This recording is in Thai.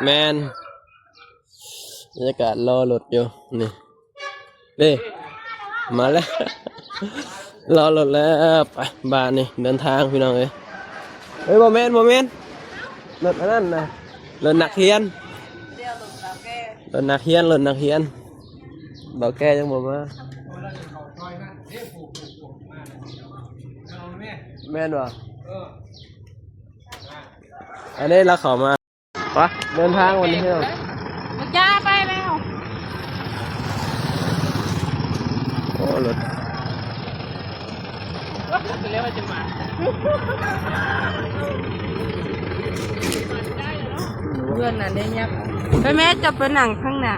แมนบรรยากาศรอรถอยู่นี่เด้มาแล้วรอรถแล้วไปบ้านนี่เดินทางพี่น้องเอ้ยเฮ้ยโมเมนต์รถอันนั้นนะรถนักเรียนรถนักเรียนบอกแกยังบอกว่าแม่นวะอันนี้เราขอมาปะเดินทางวันนี้เที่ยวจ้าไปแล้วโอ้รถเรียกว่าจะมาเพื่อนน่ะได้ยับไปแม่จะไปหนังข้างหน้า